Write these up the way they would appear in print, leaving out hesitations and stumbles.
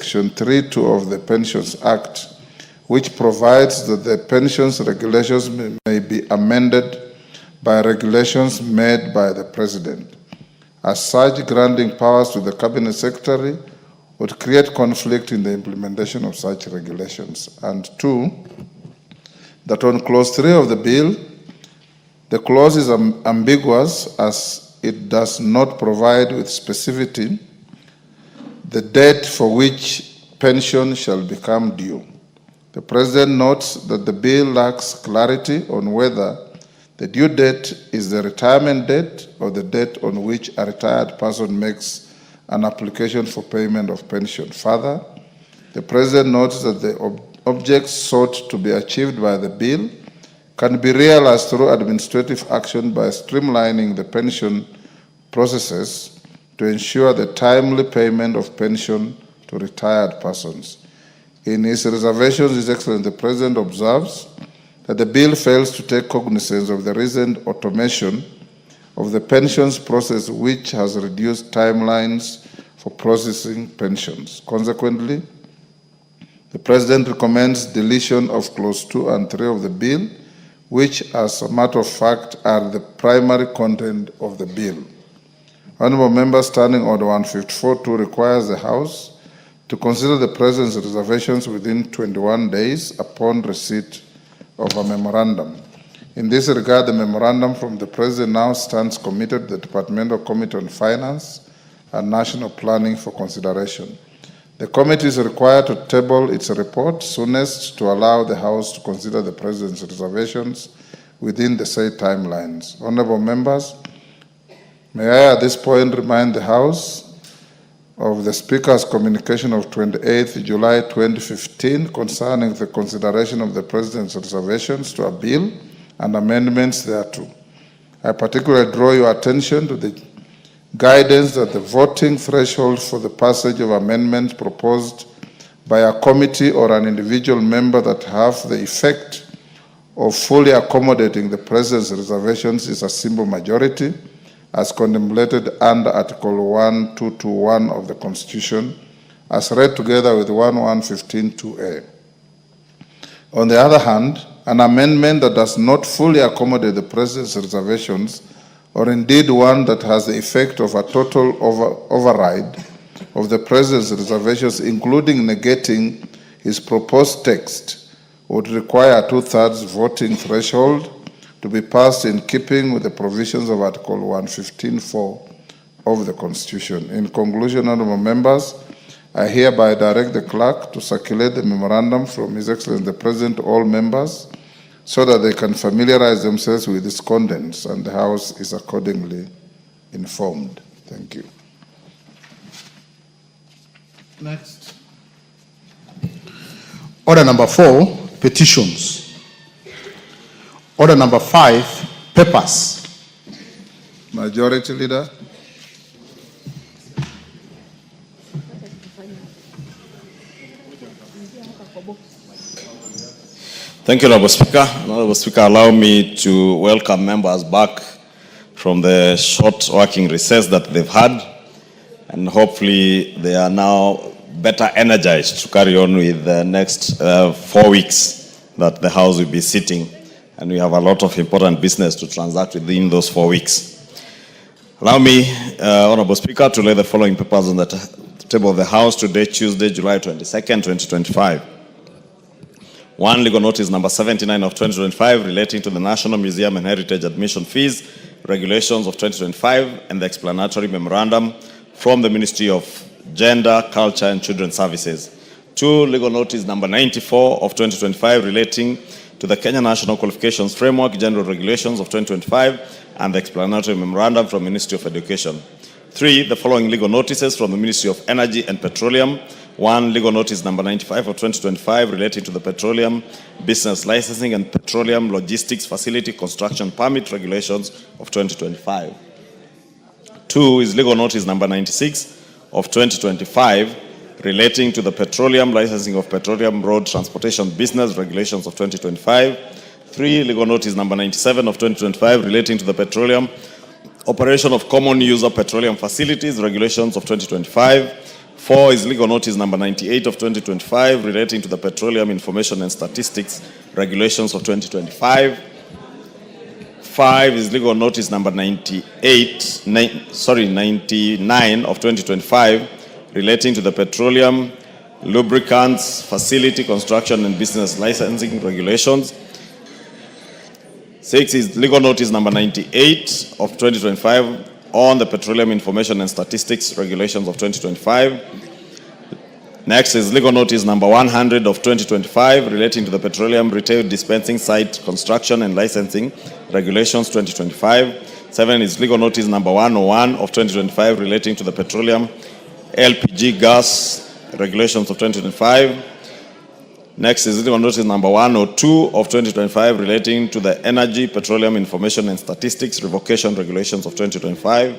Section 3(2) of the Pensions Act, which provides that the pensions regulations may be amended by regulations made by the President. As such, granting powers to the Cabinet Secretary would create conflict in the implementation of such regulations. And 2, that on Clause 3 of the bill, the clause is ambiguous as it does not provide with specificity the date for which pension shall become due. The President notes that the bill lacks clarity on whether the due date is the retirement date or the date on which a retired person makes an application for payment of pension. Further, the President notes that the objects sought to be achieved by the bill can be realized through administrative action by streamlining the pension processes to ensure the timely payment of pension to retired persons. In his reservations, His Excellency the President observes that the bill fails to take cognizance of the recent automation of the pensions process, which has reduced timelines for processing pensions. Consequently, the President recommends deletion of Clause 2 and 3 of the bill, which, as a matter of fact, are the primary content of the bill. Honourable Members, Standing Order 154.2 requires the House to consider the President's reservations within 21 days upon receipt of a memorandum. In this regard, the memorandum from the President now stands committed to the Departmental Committee on Finance and National Planning for consideration. The committee is required to table its report soonest to allow the House to consider the President's reservations within the said timelines. Honourable Members, may I at this point remind the House of the Speaker's communication of 28th July 2015 concerning the consideration of the President's reservations to a bill and amendments thereto. I particularly draw your attention to the guidance that the voting threshold for the passage of amendments proposed by a committee or an individual member that have the effect of fully accommodating the President's reservations is a simple majority, as contemplated under Article 1221 of the Constitution, as read together with 1115(2)(a). On the other hand, an amendment that does not fully accommodate the President's reservations, or indeed one that has the effect of a total override of the President's reservations, including negating his proposed text, would require a 2/3 voting threshold to be passed in keeping with the provisions of Article 115(4) of the Constitution. In conclusion, honourable members, I hereby direct the clerk to circulate the memorandum from His Excellency the President to all members so that they can familiarize themselves with its contents, and the House is accordingly informed. Thank you. Next. Order number 4, petitions. Order number 5, papers. Majority Leader. Thank you, Honourable Speaker. Honourable Speaker, allow me to welcome members back from the short working recess that they've had, and hopefully they are now better energized to carry on with the next 4 weeks that the House will be sitting, and we have a lot of important business to transact within those 4 weeks. Allow me, Honourable Speaker, to lay the following papers on the table of the House today, Tuesday, July 22nd, 2025. 1, legal notice number 79 of 2025 relating to the National Museum and Heritage Admission Fees, Regulations of 2025, and the explanatory memorandum from the Ministry of Gender, Culture and Children's Services. 2, legal notice number 94 of 2025 relating to the Kenya National Qualifications Framework, General Regulations of 2025, and the explanatory memorandum from Ministry of Education. 3, the following legal notices from the Ministry of Energy and Petroleum. 1, legal notice number 95 of 2025 relating to the Petroleum Business Licensing and Petroleum Logistics Facility Construction Permit Regulations of 2025. 2 is legal notice number 96 of 2025 relating to the Petroleum Licensing of Petroleum Road Transportation Business Regulations of 2025. 3, legal notice number 97 of 2025 relating to the Petroleum Operation of Common User Petroleum Facilities Regulations of 2025. 4 is legal notice number 98 of 2025 relating to the Petroleum Information and Statistics Regulations of 2025. 5 is legal notice number 99 of 2025 relating to the Petroleum, Lubricants, Facility, Construction and Business Licensing Regulations. 6 is legal notice number 98 of 2025 on the Petroleum Information and Statistics Regulations of 2025. Next is legal notice number 100 of 2025 relating to the Petroleum Retail Dispensing Site Construction and Licensing Regulations 2025. 7 is legal notice number 101 of 2025 relating to the Petroleum LPG Gas Regulations of 2025. Next is legal notice number 102 of 2025 relating to the Energy, Petroleum Information and Statistics Revocation Regulations of 2025.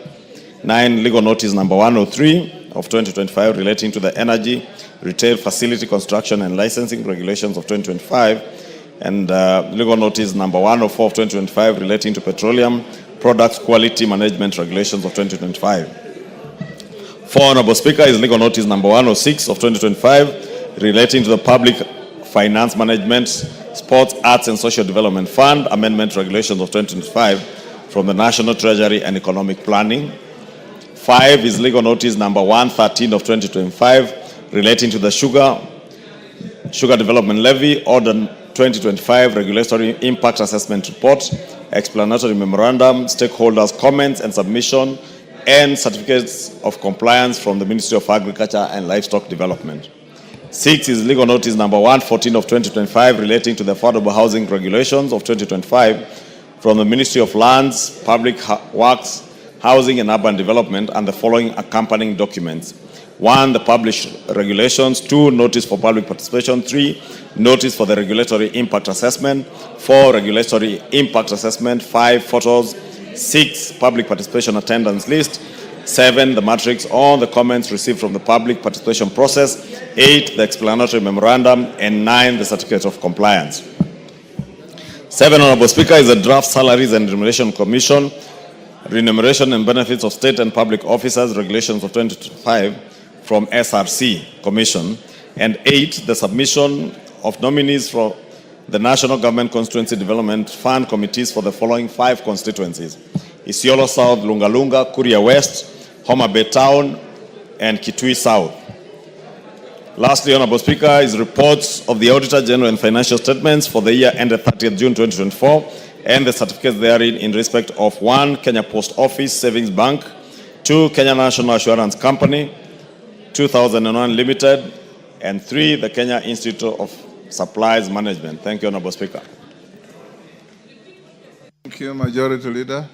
9, legal notice number 103 of 2025 relating to the Energy, Retail Facility Construction and Licensing Regulations of 2025. And legal notice number 104 of 2025 relating to Petroleum Products Quality Management Regulations of 2025. 4, Honorable Speaker, is legal notice number 106 of 2025 relating to the Public Finance Management, Sports, Arts and Social Development Fund Amendment Regulations of 2025 from the National Treasury and Economic Planning. 5 is legal notice number 113 of 2025 relating to the Sugar Development Levy, Order 2025 Regulatory Impact Assessment Report, Explanatory Memorandum, Stakeholders' Comments and Submission, and Certificates of Compliance from the Ministry of Agriculture and Livestock Development. 6 is legal notice number 114 of 2025 relating to the Affordable Housing Regulations of 2025 from the Ministry of Lands, Public Works, Housing and Urban Development, and the following accompanying documents. 1, the published regulations. 2, notice for public participation. 3, notice for the regulatory impact assessment. 4, regulatory impact assessment. 5, photos. 6, public participation attendance list. 7, the matrix on the comments received from the public participation process. 8, the explanatory memorandum. And 9, the certificate of compliance. 7, Honorable Speaker, is the draft Salaries and Remuneration Commission, Remuneration and Benefits of State and Public Officers Regulations of 2025 from SRC Commission. And 8, the submission of nominees for the National Government Constituency Development Fund committees for the following 5 constituencies: Isiolo South, Lungalunga, Kuria West, Homa Bay Town, and Kitui South. Lastly, Honorable Speaker, is reports of the Auditor General and financial statements for the year ended 30th June 2024 and the certificates therein in respect of 1, Kenya Post Office Savings Bank; 2, Kenya National Assurance Company, 2001 Limited; and 3, the Kenya Institute of Supplies Management. Thank you, Honorable Speaker. Thank you, Majority Leader.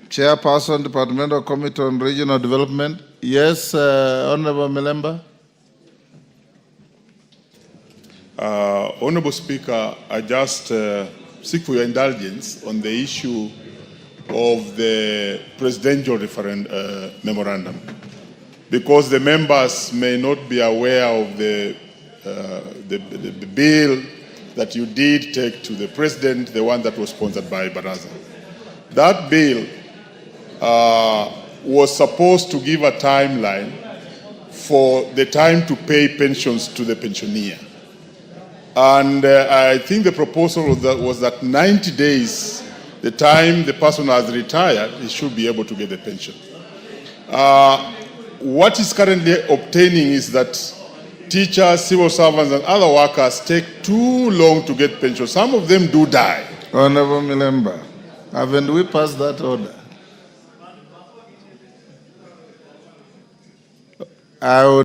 Chairperson, Departmental Committee on Regional Development. Yes, Honorable Milemba. Honorable Speaker, I just seek for your indulgence on the issue of the presidential memorandum, because the members may not be aware of the bill that you did take to the president, the one that was sponsored by Baraza. That bill was supposed to give a timeline for the time to pay pensions to the pensioner. And I think the proposal was that 90 days, the time the person has retired, he should be able to get the pension. What is currently obtaining is that teachers, civil servants, and other workers take too long to get pension. Some of them do die. Honorable Milemba, haven't we passed that order? I would